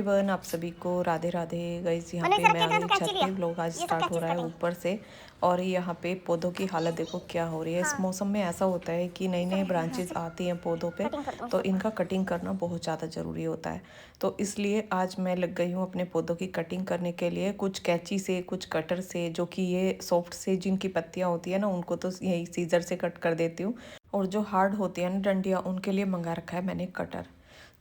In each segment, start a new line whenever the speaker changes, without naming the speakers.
Everyone, आप सभी को राधे राधे। गाइस यहाँ पे मैं आ गई छत पे। व्लॉग आज स्टार्ट हो रहा है ऊपर से। और यहाँ पे पौधों की हालत देखो क्या हो रही है। इस मौसम में ऐसा होता है कि नई नई ब्रांचेस आती हैं पौधों पे, तो इनका कटिंग करना बहुत ज़्यादा ज़रूरी होता है। तो इसलिए आज मैं लग गई हूँ अपने पौधों की कटिंग करने के लिए, कुछ कैंची से कुछ कटर से। जो कि ये सॉफ्ट से जिनकी पत्तियाँ होती है ना, उनको तो यही सीजर से कट कर देती हूँ, और जो हार्ड होती है ना डंडियाँ, उनके लिए मंगा रखा है मैंने कटर।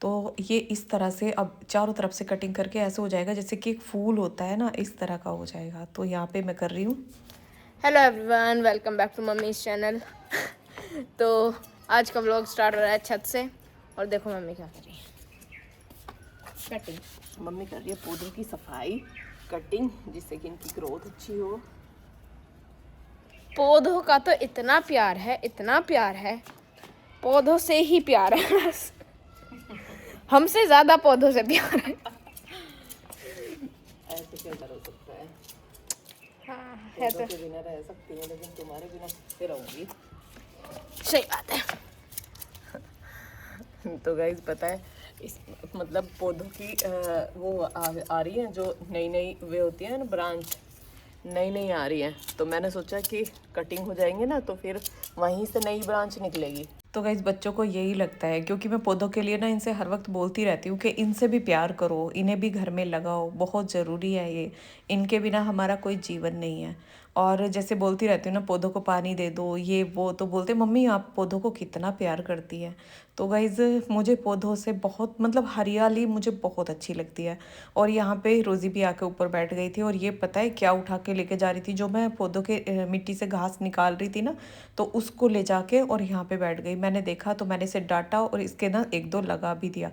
तो ये इस तरह से अब चारों तरफ से कटिंग करके ऐसे हो जाएगा जैसे कि एक फूल होता है ना, इस तरह का हो जाएगा। तो यहाँ पे मैं कर रही हूँ।
Hello everyone, welcome back to mummy's channel. तो आज का व्लॉग स्टार्ट हो रहा है छत से। और देखो मम्मी क्या कर रही है, कटिंग।
मम्मी कर रही है पौधों की सफाई, कटिंग, जिससे कि इनकी ग्रोथ अच्छी हो।
पौधों का तो इतना प्यार है, इतना प्यार है, पौधों से ही प्यार है बस। हमसे ज़्यादा पौधों से प्यार है।
ऐसे कैसा हो सकता है?
हाँ, है
पौधों
तो
के बिना रह सकती है, लेकिन तुम्हारे बिना कैसे रहूंगी?
सही बात है।
तो गाइज पता है, इस मतलब पौधों की वो आ रही है, जो नई नई वे होती है ना, ब्रांच नई नई आ रही है। तो मैंने सोचा कि कटिंग हो जाएंगे ना, तो फिर वहीं से नई ब्रांच निकलेगी। तो गाइस बच्चों को यही लगता है, क्योंकि मैं पौधों के लिए ना इनसे हर वक्त बोलती रहती हूँ कि इनसे भी प्यार करो, इन्हें भी घर में लगाओ, बहुत ज़रूरी है ये। इनके बिना हमारा कोई जीवन नहीं है। और जैसे बोलती रहती हूँ ना, पौधों को पानी दे दो, ये वो, तो बोलते मम्मी आप पौधों को कितना प्यार करती है। तो गाइज मुझे पौधों से बहुत, मतलब हरियाली मुझे बहुत अच्छी लगती है। और यहाँ पे रोज़ी भी आके ऊपर बैठ गई थी, और ये पता है क्या उठा के लेके जा रही थी, जो मैं पौधों के मिट्टी से घास निकाल रही थी ना, तो उसको ले जाके और यहाँ पे बैठ गई। मैंने देखा तो मैंने इसे डांटा और इसके ना एक दो लगा भी दिया,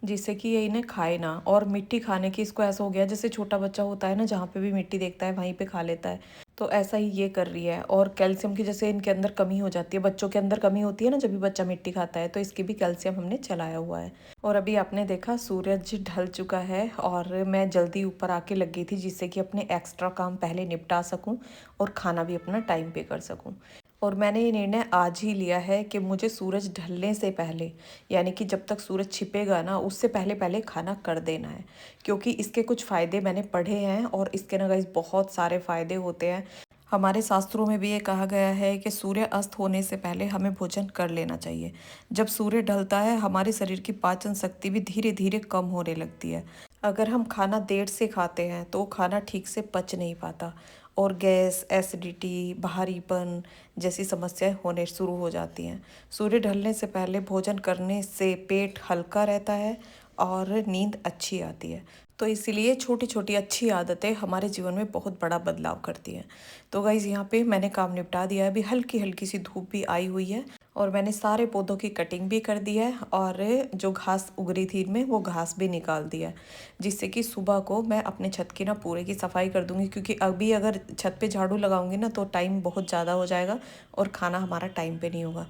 जिससे कि ये इन्हें खाए ना। और मिट्टी खाने की इसको ऐसा हो गया जैसे छोटा बच्चा होता है ना, जहाँ पे भी मिट्टी देखता है वहीं पे खा लेता है। तो ऐसा ही ये कर रही है। और कैल्शियम की जैसे इनके अंदर कमी हो जाती है, बच्चों के अंदर कमी होती है ना जब भी बच्चा मिट्टी खाता है, तो इसकी भी कैल्शियम हमने चलाया हुआ है। और अभी आपने देखा सूरज ढल चुका है, और मैं जल्दी ऊपर आके लग गई थी, जिससे कि अपने एक्स्ट्रा काम पहले निपटा सकूं और खाना भी अपना टाइम पे कर सकूं। और मैंने ये निर्णय आज ही लिया है कि मुझे सूरज ढलने से पहले, यानी कि जब तक सूरज छिपेगा ना, उससे पहले पहले खाना कर देना है। क्योंकि इसके कुछ फ़ायदे मैंने पढ़े हैं, और इसके ना गाइस बहुत सारे फ़ायदे होते हैं। हमारे शास्त्रों में भी ये कहा गया है कि सूर्य अस्त होने से पहले हमें भोजन कर लेना चाहिए। जब सूर्य ढलता है, हमारे शरीर की पाचन शक्ति भी धीरे धीरे कम होने लगती है। अगर हम खाना देर से खाते हैं तो खाना ठीक से पच नहीं पाता, और गैस, एसिडिटी, भारीपन जैसी समस्याएं होने शुरू हो जाती हैं। सूर्य ढलने से पहले भोजन करने से पेट हल्का रहता है और नींद अच्छी आती है। तो इसीलिए छोटी छोटी अच्छी आदतें हमारे जीवन में बहुत बड़ा बदलाव करती हैं। तो गाइज़ यहाँ पे मैंने काम निपटा दिया है। अभी हल्की हल्की सी धूप भी आई हुई है, और मैंने सारे पौधों की कटिंग भी कर दी है, और जो घास उग रही थी इनमें, वो घास भी निकाल दिया है। जिससे कि सुबह को मैं अपने छत की ना पूरे की सफाई कर दूंगी, क्योंकि अभी अगर छत पे झाड़ू लगाऊंगी ना, तो टाइम बहुत ज़्यादा हो जाएगा और खाना हमारा टाइम पे नहीं होगा।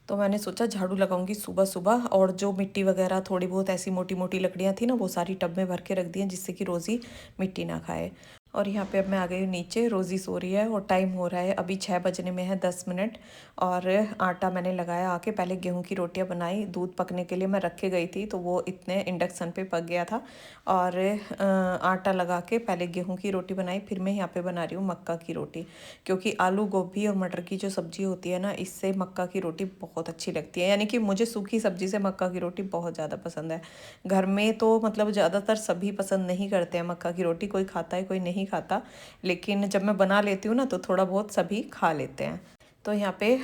तो मैंने सोचा झाड़ू लगाऊंगी सुबह सुबह, और जो मिट्टी वगैरह थोड़ी बहुत ऐसी मोटी मोटी लकड़ियाँ थी ना, वो सारी टब में भर के रख दी हैं, जिससे कि रोज़ी मिट्टी ना खाए। और यहाँ पे अब मैं आ गई हूँ नीचे। रोज़ी सो रही है, और टाइम हो रहा है अभी 6 बजने में है 10 मिनट। और आटा मैंने लगाया आके, पहले गेहूं की रोटियां बनाई। दूध पकने के लिए मैं रखे गई थी, तो वो इतने इंडक्शन पे पक गया था। और आटा लगा के पहले गेहूं की रोटी बनाई, फिर मैं यहाँ पे बना रही हूँ मक्का की रोटी। क्योंकि आलू गोभी और मटर की जो सब्ज़ी होती है ना, इससे मक्का की रोटी बहुत अच्छी लगती है। यानी कि मुझे सूखी सब्ज़ी से मक्का की रोटी बहुत ज़्यादा पसंद है। घर में तो मतलब ज़्यादातर सभी पसंद नहीं करते हैं मक्का की रोटी, कोई खाता है कोई नहीं खाता, लेकिन जब मैं बना लेती हूँ ना, तो थोड़ा बहुत सभी खा लेते हैं। तो यहाँ पे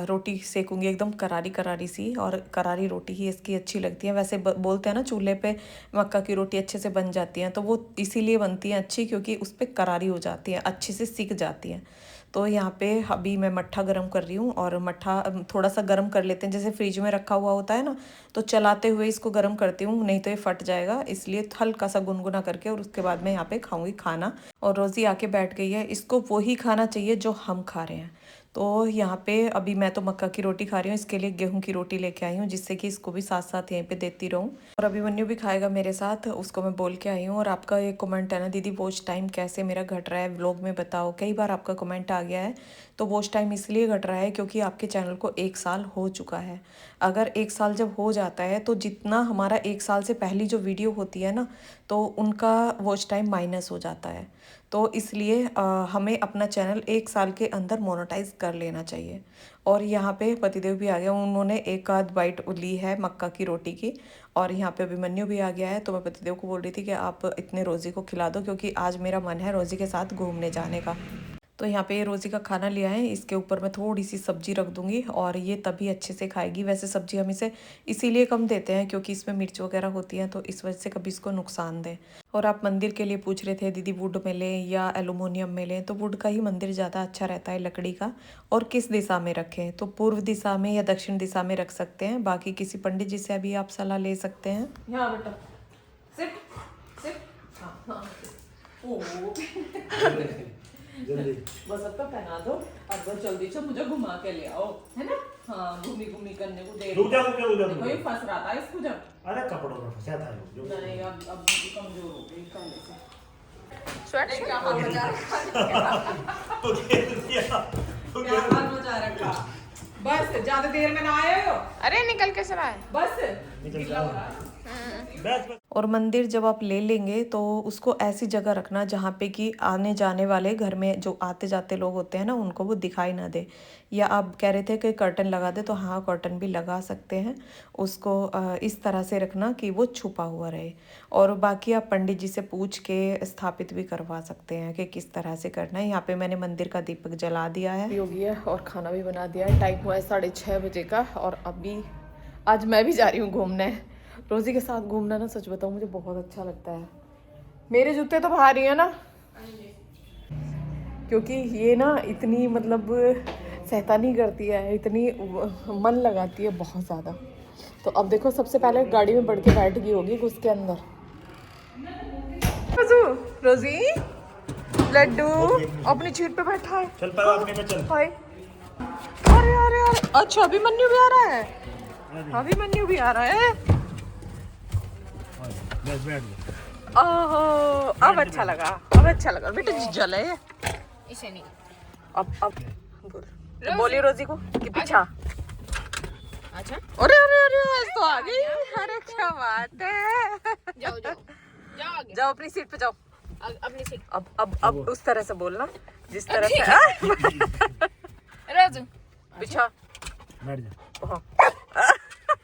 रोटी सेकूंगी एकदम करारी करारी सी, और करारी रोटी ही इसकी अच्छी लगती है। वैसे बोलते हैं ना, चूल्हे पे मक्का की रोटी अच्छे से बन जाती हैं, तो वो इसीलिए बनती हैं अच्छी, क्योंकि उस पर करारी हो जाती हैं, अच्छे से सिक जाती हैं। तो यहाँ पे अभी मैं मट्ठा गरम कर रही हूँ, और मट्ठा थोड़ा सा गरम कर लेते हैं, जैसे फ्रिज में रखा हुआ होता है ना, तो चलाते हुए इसको गरम करती हूँ, नहीं तो ये फट जाएगा। इसलिए हल्का सा गुनगुना करके, और उसके बाद मैं यहाँ पे खाऊंगी खाना। और रोज़ी आके बैठ गई है, इसको वही खाना चाहिए जो हम खा रहे हैं। तो यहाँ पे अभी मैं तो मक्का की रोटी खा रही हूँ, इसके लिए गेहूं की रोटी लेके आई हूँ, जिससे कि इसको भी साथ साथ यहीं पे देती रहूँ। और अभी मन्नू भी खाएगा मेरे साथ, उसको मैं बोल के आई हूँ। और आपका एक कमेंट है ना, दीदी वॉच टाइम कैसे मेरा घट रहा है व्लॉग में, बताओ। कई बार आपका कमेंट आ गया है,
तो वॉच टाइम इसलिए घट रहा है क्योंकि आपके चैनल को 1 साल हो चुका है। अगर 1 साल जब हो जाता है तो जितना हमारा 1 साल से पहली जो वीडियो होती है ना, तो उनका वॉच टाइम माइनस हो जाता है। तो इसलिए हमें अपना चैनल 1 साल के अंदर मोनेटाइज कर लेना चाहिए। और यहाँ पे पतिदेव भी आ गया, उन्होंने एक आध बाइट ली है मक्का की रोटी की। और यहाँ पे अभिमन्यु भी आ गया है। तो मैं पतिदेव को बोल रही थी कि आप इतने रोज़ी को खिला दो, क्योंकि आज मेरा मन है रोज़ी के साथ घूमने जाने का। तो यहाँ पे ये रोज़ी का खाना लिया है, इसके ऊपर मैं थोड़ी सी सब्जी रख दूंगी और ये तभी अच्छे से खाएगी। वैसे सब्जी हम इसे इसीलिए कम देते हैं क्योंकि इसमें मिर्च वगैरह होती है, तो इस वजह से कभी इसको नुकसान दें। और आप मंदिर के लिए पूछ रहे थे दीदी वुड में लें या एलुमिनियम में लें, तो वुड का ही मंदिर ज़्यादा अच्छा रहता है, लकड़ी का। और किस दिशा में रखें, तो पूर्व दिशा में या दक्षिण दिशा में रख सकते हैं। बाकी किसी पंडित जी से अभी आप सलाह ले सकते हैं।
यहाँ बेटा सिट सिट। हाँ हाँ ओ
जल्दी
बस अब तो पहना दो। अब बस जल्दी से मुझे घुमा के ले आओ, है ना। हाँ घूमी घूमी करने को दे।
रुक जा रुक जा रुक जा, रुक
कोई
जा।
फंस रहा था इसको जब।
अरे कपड़ों में फंसा था जो
नहीं अब कमजोर हो गई पहले से।
स्वेट
क्या हाल मचा रखा, क्या हाल मचा रखा। बस ज्यादा देर में ना आए हो,
अरे निकल कैसे रहा है?
बस
निकल
गिला हो रहा है।
बैठ बैठ।
और मंदिर जब आप ले लेंगे तो उसको ऐसी जगह रखना जहाँ पे कि आने जाने वाले घर में जो आते जाते लोग होते हैं ना, उनको वो दिखाई ना दे। या आप कह रहे थे कि कर्टन लगा दे, तो हाँ कर्टन भी लगा सकते हैं। उसको इस तरह से रखना कि वो छुपा हुआ रहे। और बाकी आप पंडित जी से पूछ के स्थापित भी करवा सकते हैं कि किस तरह से करना है। यहाँ पे मैंने मंदिर का दीपक जला दिया है,
हो गया और खाना भी बना दिया है। टाइम हुआ है 6:30 बजे का। और अभी आज मैं भी जा रही हूँ घूमने। रोज़ी के साथ घूमना ना, सच बताऊँ मुझे बहुत अच्छा लगता है। मेरे जूते तो भारी है ना, क्योंकि ये ना इतनी मतलब शैतानी करती है, इतनी मन लगाती है बहुत ज़्यादा। तो अब देखो सबसे पहले गाड़ी में बढ़ के बैठ गई होगी उसके अंदर। रोज़ी लड्डू अपनी सीट पे बैठा है।
चल पैर अपने पे चल।
हाय अरे अरे अरे, अच्छा अभिमन्यु भी आ रहा है। अभिमन्यु भी आ रहा है।
बस बैठ जा।
ओहो अब अच्छा लगा, अब अच्छा लगा बेटा। जल है
इसे नहीं।
अब बोल, तो बोलिए रोज़ी को कि पीछा।
अच्छा
अरे अरे अरे आज तो आ गई। अरे क्या बात है।
जाओ जाओ जाओ आगे,
जाओ अपनी सीट पे जाओ।
अपनी सीट।
अब उस तरह से बोलना जिस तरह से
रोज़
पीछा।
बैठ जा।
हाँ।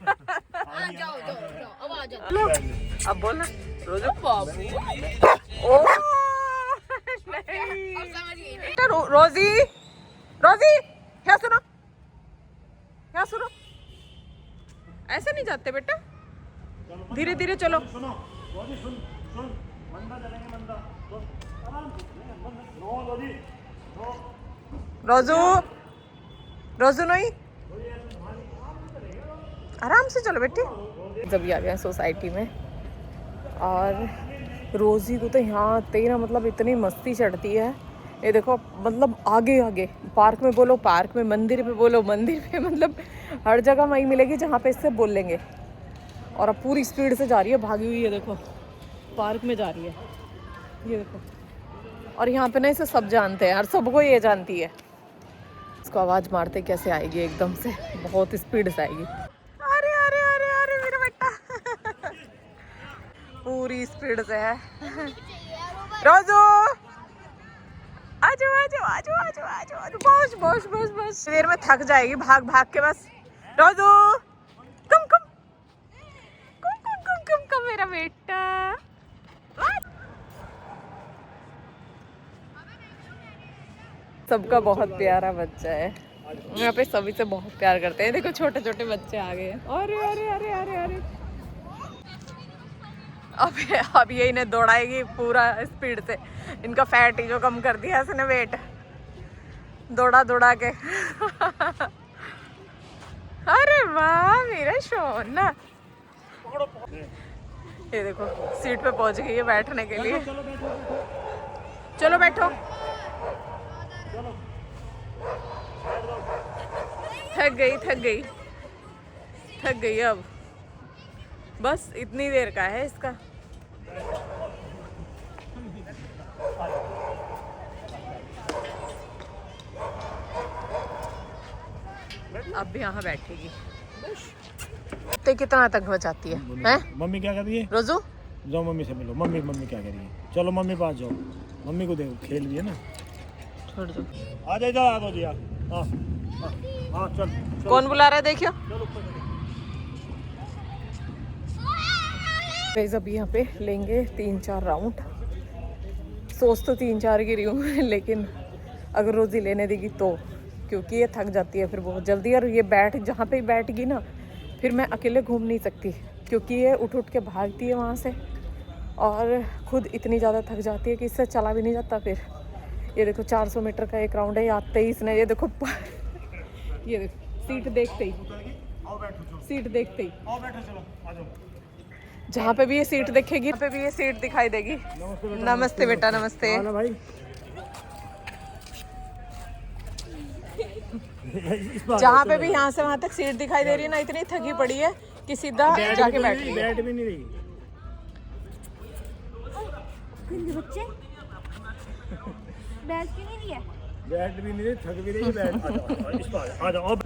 हाँ जाओ जाओ जाओ, अब आ जाओ।
लो, अब बोलना रोज़ी।
बाबू
ओ नहीं
अब समझ गई ना?
बेटा, रोज़ी रोज़ी क्या सुनो, क्या सुनो। ऐसे नहीं जाते बेटा, धीरे धीरे चलो।
सुनो रोजी, सुन सुन, मंदा चलेंगे मंदा। तो आराम से चलेंगे, मंदा। नो रोजी नो।
रोजू रोजू नहीं, आराम से चलो बेटी। जब आ गया सोसाइटी में, और रोज़ी को तो यहाँ आते ही ना मतलब इतनी मस्ती चढ़ती है। ये देखो मतलब आगे आगे पार्क में बोलो पार्क में, मंदिर पे बोलो मंदिर पे, मतलब हर जगह वहीं मिलेगी जहाँ पे इससे बोल लेंगे। और अब पूरी स्पीड से जा रही है, भागी हुई है देखो, पार्क में जा रही है ये देखो। और यहाँ पे ना इसे सब जानते हैं और सबको ये जानती है। इसको आवाज़ मारते कैसे आएगी, एकदम से बहुत स्पीड से आएगी। अरे अरे अरे अरे मेरा बेटा पूरी स्पीड से है। रोजू आजो आजो आजो आजो आजो आजो, बस बस बस बस, देर में थक जाएगी भाग भाग के बस। रोजू कम कम कम कम कम कम कम मेरा बेटा। सबका बहुत प्यारा बच्चा है, यहाँ पे सभी से बहुत प्यार करते हैं। देखो छोटे छोटे बच्चे आ गए हैं। अरे अरे अरे अरे अरे अब ये इन्हें दौड़ाएगी पूरा स्पीड से। इनका फैट ही जो कम कर दिया इसने, वेट दौड़ा दौड़ा के। अरे वाह मेरा सोना। ये देखो सीट पे पहुंच गई है बैठने के लिए। चलो बैठो। थक गई थक गई थक गई। अब बस इतनी देर का है इसका। अब यहाँ बैठेगी। तो कितना तक बचाती है हैं?
मम्मी क्या कर रही है?
रोजू
जाओ मम्मी से मिलो। मम्मी मम्मी क्या कर रही है? चलो मम्मी पास जाओ, मम्मी को देखो, खेल रही है ना।
छोड़ दो।
आ जाओ, इधर आ जाओ जी आप। हाँ हाँ हाँ, चल चल,
कौन बुला रहा है देखियो।
चलो ऊपर चलो।
गाइस अभी यहाँ पे लेंगे 3-4 राउंड। सोच तो 3-4 की रही हूँ लेकिन अगर रोजी लेने देगी तो, क्योंकि ये थक जाती है फिर बहुत जल्दी। और ये जहाँ पे बैठगी ना फिर मैं अकेले घूम नहीं सकती, क्योंकि ये उठ उठ के भागती है वहाँ से और खुद इतनी ज़्यादा थक जाती है कि इससे चला भी नहीं जाता। फिर ये देखो 400 मीटर का एक राउंड है, आते ही इसने ये देखो ये देखो सीट देखते ही,
आओ बैठो, चलो
सीट देखते ही,
आओ बैठो, चलो आ जाओ।
जहाँ पे भी ये सीट दिखेगी वहाँ पे भी ये सीट दिखाई देगी। नमस्ते बेटा, नमस्ते।
हाँ ना भाई।
जहाँ पे भी यहाँ से वहाँ तक सीट दिखाई दे रही है ना, इतनी थकी पड़ी है कि सीधा जाके बैठ रही है।
बैठ भी नहीं रही।
बच्चे बैठ क्यों नहीं रही है?
बैठ भी नहीं रही, थक भी रही है। बैठ, आ जाओ, इस पर आ जाओ,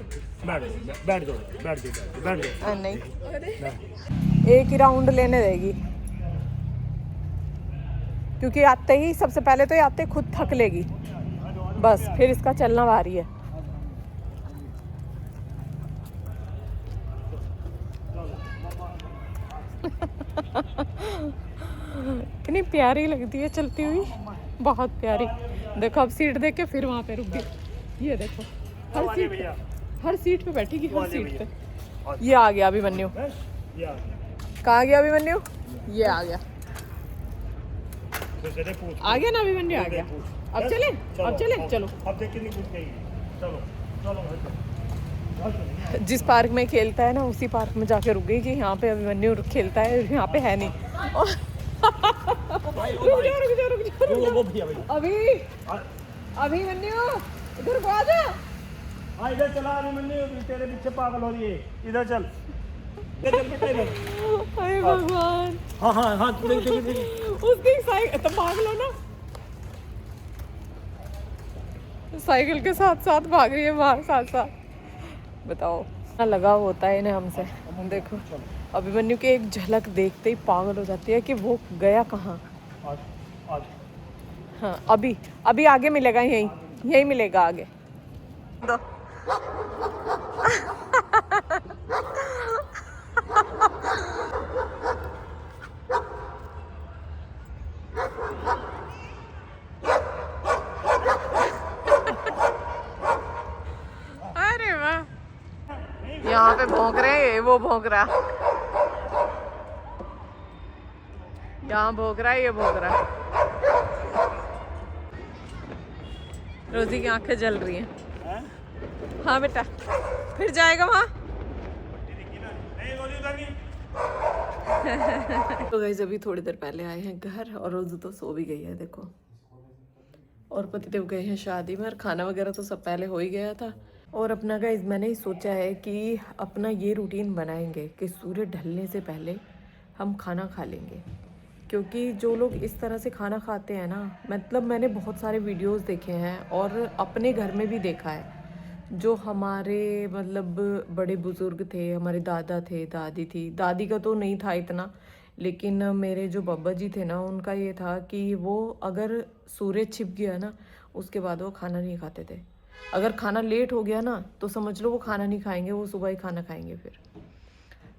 बैठ जाओ, बैठ जाओ।
नहीं, एक ही राउंड लेने देगी, क्योंकि आते ही सबसे पहले तो ये आते खुद थक लेगी, बस फिर इसका चलना भारी है। इतनी प्यारी लगती है चलती हुई, बहुत प्यारी। देखो अब सीट देख के फिर वहाँ पे रुक गई। ये देखो हर सीट पे बैठेगी, हर सीट पे। ये आ गया अभिमन्यु। कहाँ गया अभिमन्यु? ये आ गया, आ गया ना अभिमन्यु, आ गया। अब चले, अब चले, चलो।
अब देख कितनी कूद गई। चलो चलो
जिस पार्क में खेलता है ना उसी पार्क में जाके रुक गई कि यहाँ पे अभिमन्यु खेलता है, यहाँ पे है नहीं। रुक जा। अभिमन्यु इधर को आ जा।
हाँ इधर चला अभिमन्यु, तेरे पीछे पागल हो रही है। इधर चल, इधर चल बेटा, इधर।
अरे भगवान।
हाँ हाँ हाँ, देख।
उसकी साइकिल तो भाग लो ना, साइकिल के साथ साथ भाग रही है वहाँ साथ साथ। बताओ लगाव होता है इन्हें हमसे। देखो अभिमन्यु की एक झलक देखते ही पागल हो जाती है कि वो गया कहाँ।
आज
हाँ अभी आगे मिलेगा, यही मिलेगा आगे। दो। अरे वाह, यहाँ पे भौंक रहे हैं, वो भौंक रहा, यहाँ भौंक रहा है, ये भौंक रहा है। रोजी की आंखें जल रही हैं। हाँ बेटा, फिर जाएगा वहाँ। तो गाइस अभी थोड़ी देर पहले आए हैं घर और रोजू तो सो भी गई है देखो। और पतिदेव गए हैं शादी में और खाना वगैरह तो सब पहले हो ही गया था। और अपना गाइस मैंने ही सोचा है कि अपना ये रूटीन बनाएंगे कि सूर्य ढलने से पहले हम खाना खा लेंगे, क्योंकि जो लोग इस तरह से खाना खाते हैं ना, मतलब मैंने बहुत सारे वीडियोस देखे हैं और अपने घर में भी देखा है। जो हमारे मतलब बड़े बुजुर्ग थे, हमारे दादा थे, दादी थी, दादी का तो नहीं था इतना, लेकिन मेरे जो बाबा जी थे ना, उनका ये था कि वो अगर सूर्य छिप गया ना उसके बाद वो खाना नहीं खाते थे। अगर खाना लेट हो गया ना तो समझ लो वो खाना नहीं खाएंगे, वो सुबह ही खाना खाएंगे फिर।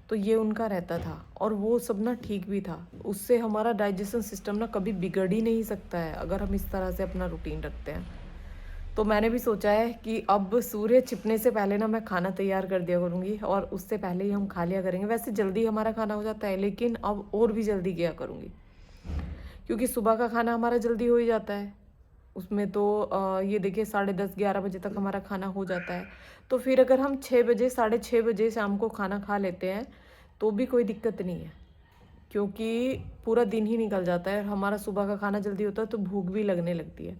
तो ये उनका रहता था और वो सब ना ठीक भी था। उससे हमारा डाइजेशन सिस्टम ना कभी बिगड़ ही नहीं सकता है अगर हम इस तरह से अपना रूटीन रखते हैं। तो मैंने भी सोचा है कि अब सूर्य छिपने से पहले ना मैं खाना तैयार कर दिया करूँगी और उससे पहले ही हम खा लिया करेंगे। वैसे जल्दी हमारा खाना हो जाता है, लेकिन अब और भी जल्दी किया करूँगी, क्योंकि सुबह का खाना हमारा जल्दी हो ही जाता है। उसमें तो ये देखिए 10:30-11 बजे तक हमारा खाना हो जाता है। तो फिर अगर हम 6 बजे 6:30 बजे शाम को खाना खा लेते हैं तो भी कोई दिक्कत नहीं है, क्योंकि पूरा दिन ही निकल जाता है। हमारा सुबह का खाना जल्दी होता है तो भूख भी लगने लगती है।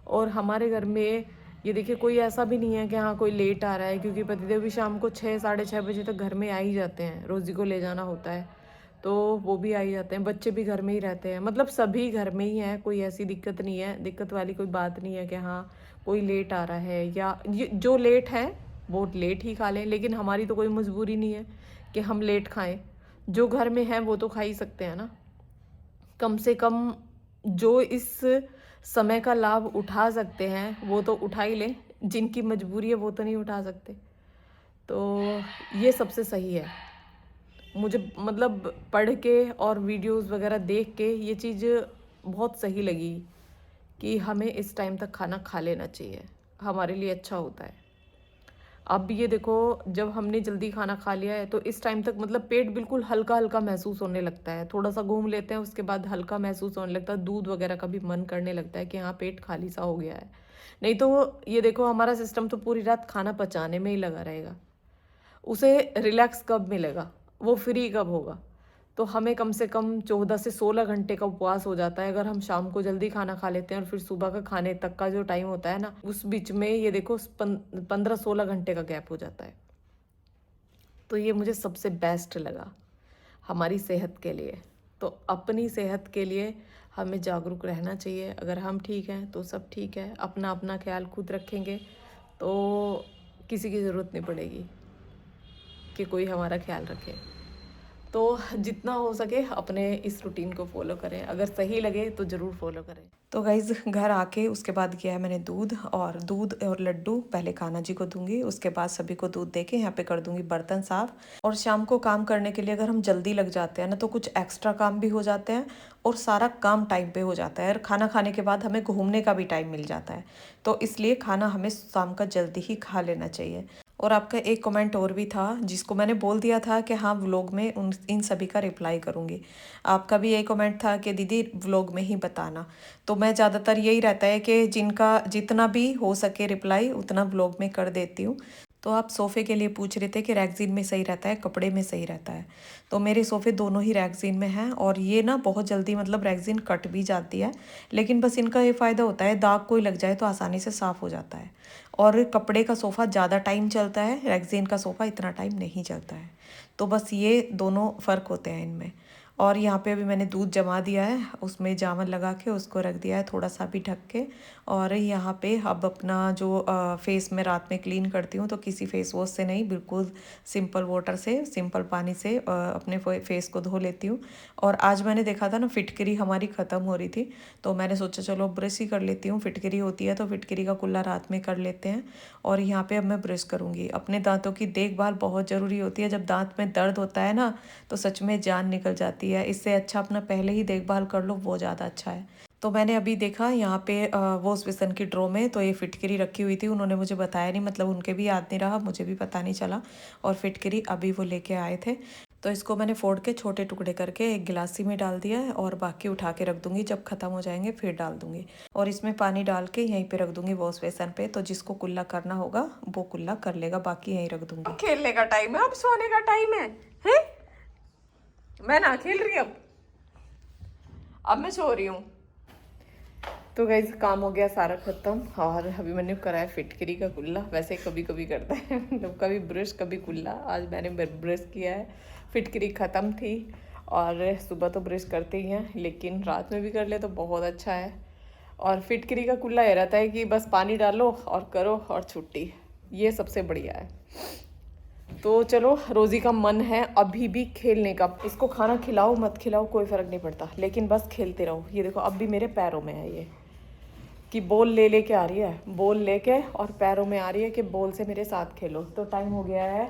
और हमारे घर में ये देखिए कोई ऐसा भी नहीं है कि हाँ कोई लेट आ रहा है, क्योंकि पतिदेव भी शाम को 6-6:30 बजे तक घर में आ ही जाते हैं। रोजी को ले जाना होता है तो वो भी आ ही जाते हैं, बच्चे भी घर में ही रहते हैं, मतलब सभी घर में ही हैं। कोई ऐसी दिक्कत नहीं है, दिक्कत वाली कोई बात नहीं है कि हाँ कोई लेट आ रहा है या जो लेट है वो लेट ही खा लें, लेकिन हमारी तो कोई मजबूरी नहीं है कि हम लेट खाएं। जो घर में है वो तो खा ही सकते हैं ना। कम से कम जो इस समय का लाभ उठा सकते हैं वो तो उठा ही लें, जिनकी मजबूरी है वो तो नहीं उठा सकते। तो ये सबसे सही है। मुझे मतलब पढ़ के और वीडियोस वगैरह देख के ये चीज़ बहुत सही लगी कि हमें इस टाइम तक खाना खा लेना चाहिए, हमारे लिए अच्छा होता है। अब ये देखो, जब हमने जल्दी खाना खा लिया है तो इस टाइम तक मतलब पेट बिल्कुल हल्का हल्का महसूस होने लगता है। थोड़ा सा घूम लेते हैं, उसके बाद हल्का महसूस होने लगता है, दूध वगैरह का भी मन करने लगता है कि हाँ पेट खाली सा हो गया है। नहीं तो ये देखो, हमारा सिस्टम तो पूरी रात खाना पचाने में ही लगा रहेगा, उसे रिलैक्स कब मिलेगा, वो फ्री कब होगा। तो हमें कम से कम 14 से 16 घंटे का उपवास हो जाता है अगर हम शाम को जल्दी खाना खा लेते हैं, और फिर सुबह का खाने तक का जो टाइम होता है ना, उस बीच में ये देखो 15-16 घंटे का गैप हो जाता है। तो ये मुझे सबसे बेस्ट लगा हमारी सेहत के लिए। तो अपनी सेहत के लिए हमें जागरूक रहना चाहिए। अगर हम ठीक हैं तो सब ठीक है, अपना अपना ख्याल खुद रखेंगे तो किसी की ज़रूरत नहीं पड़ेगी कि कोई हमारा ख्याल रखे। तो जितना हो सके अपने इस रूटीन को फॉलो करें, अगर सही लगे तो ज़रूर फॉलो करें।
तो गाइज़ घर आके उसके बाद किया है मैंने दूध और लड्डू पहले कान्हा जी को दूंगी, उसके बाद सभी को दूध देके यहाँ पे कर दूंगी बर्तन साफ। और शाम को काम करने के लिए अगर हम जल्दी लग जाते हैं ना तो कुछ एक्स्ट्रा काम भी हो जाते हैं और सारा काम टाइम पे हो जाता है। और खाना खाने के बाद हमें घूमने का भी टाइम मिल जाता है, तो इसलिए खाना हमें शाम का जल्दी ही खा लेना चाहिए। और आपका एक कमेंट और भी था जिसको मैंने बोल दिया था कि हाँ व्लॉग में इन सभी का रिप्लाई करूँगी। आपका भी यही कमेंट था कि दीदी व्लॉग में ही बताना। तो मैं ज़्यादातर यही रहता है कि जिनका जितना भी हो सके रिप्लाई उतना व्लॉग में कर देती हूँ। तो आप सोफ़े के लिए पूछ रहे थे कि रैगज़ीन में सही रहता है कपड़े में सही रहता है। तो मेरे सोफ़े दोनों ही रैगज़ीन में हैं, और ये ना बहुत जल्दी मतलब रैगज़ीन कट भी जाती है, लेकिन बस इनका ये फ़ायदा होता है दाग कोई लग जाए तो आसानी से साफ़ हो जाता है। और कपड़े का सोफ़ा ज़्यादा टाइम चलता है, रैगज़ीन का सोफ़ा इतना टाइम नहीं चलता है। तो बस ये दोनों फ़र्क होते हैं इनमें। और यहाँ पे अभी मैंने दूध जमा दिया है, उसमें जामन लगा के उसको रख दिया है थोड़ा सा भी ढक के। और यहाँ पे अब अपना जो फेस में रात में क्लीन करती हूँ तो किसी फेस वॉश से नहीं, बिल्कुल सिंपल वाटर से, सिंपल पानी से अपने फेस को धो लेती हूँ। और आज मैंने देखा था ना फिटकरी हमारी ख़त्म हो रही थी, तो मैंने सोचा चलो ब्रश ही कर लेती हूँ। फिटकरी होती है तो फिटकरी का कुल्ला रात में कर लेते हैं। और यहाँ पे अब मैं ब्रश करूँगी। अपने दांतों की देखभाल बहुत ज़रूरी होती है। जब दांत में दर्द होता है ना तो सच में जान निकल जाती है। इससे अच्छा अपना पहले ही देखभाल कर लो, वो ज़्यादा अच्छा है। तो मैंने अभी देखा यहाँ पे वॉश बेसन की ड्रॉ में तो ये फिटकरी रखी हुई थी, उन्होंने मुझे बताया नहीं, मतलब उनके भी याद नहीं रहा, मुझे भी पता नहीं चला। और फिटकरी अभी वो लेके आए थे, तो इसको मैंने फोड़ के छोटे टुकड़े करके एक गिलासी में डाल दिया है, और बाकी उठा के रख दूंगी, जब ख़त्म हो जाएंगे फिर डाल दूंगी। और इसमें पानी डाल के यहीं पे रख दूंगी वॉश बेसन पे, तो जिसको कुल्ला करना होगा वो कुल्ला कर लेगा, बाकी यहीं रख दूंगी।
खेलने का टाइम है, अब सोने का टाइम है? मैं ना खेल रही, अब मैं सो रही हूँ। तो गाइस काम हो गया सारा ख़त्म, और अभी मैंने कराया फिटकरी का कुल्ला। वैसे कभी कभी करता है मतलब कभी ब्रश कभी कुल्ला। आज मैंने ब्रश किया है, फिटकरी ख़त्म थी, और सुबह तो ब्रश करते ही हैं, लेकिन रात में भी कर ले तो बहुत अच्छा है। और फिटकरी का कुल्ला ये रहता है कि बस पानी डालो और करो और छुट्टी, ये सबसे बढ़िया है। तो चलो, रोज़ी का मन है अभी भी खेलने का। इसको खाना खिलाओ मत खिलाओ कोई फ़र्क नहीं पड़ता, लेकिन बस खेलते रहो। ये देखो अब भी मेरे पैरों में है ये, कि बॉल लेके आ रही है, बॉल लेके और पैरों में आ रही है कि बॉल से मेरे साथ खेलो। तो टाइम हो गया है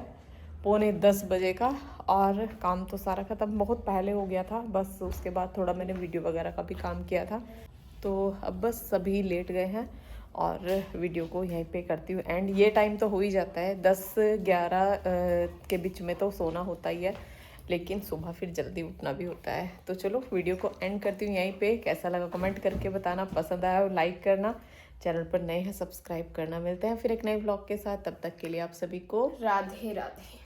9:45 बजे का, और काम तो सारा ख़त्म बहुत पहले हो गया था। बस उसके बाद थोड़ा मैंने वीडियो वगैरह का भी काम किया था। तो अब बस सभी लेट गए हैं और वीडियो को यहीं पे करती हूँ एंड। ये टाइम तो हो ही जाता है 10-11 के बीच में तो सोना होता ही है, लेकिन सुबह फिर जल्दी उठना भी होता है। तो चलो वीडियो को एंड करती हूँ यहीं पे। कैसा लगा कमेंट करके बताना, पसंद आया हो लाइक करना, चैनल पर नए हैं सब्सक्राइब करना। मिलते हैं फिर एक नए व्लॉग के साथ, तब तक के लिए आप सभी को
राधे राधे।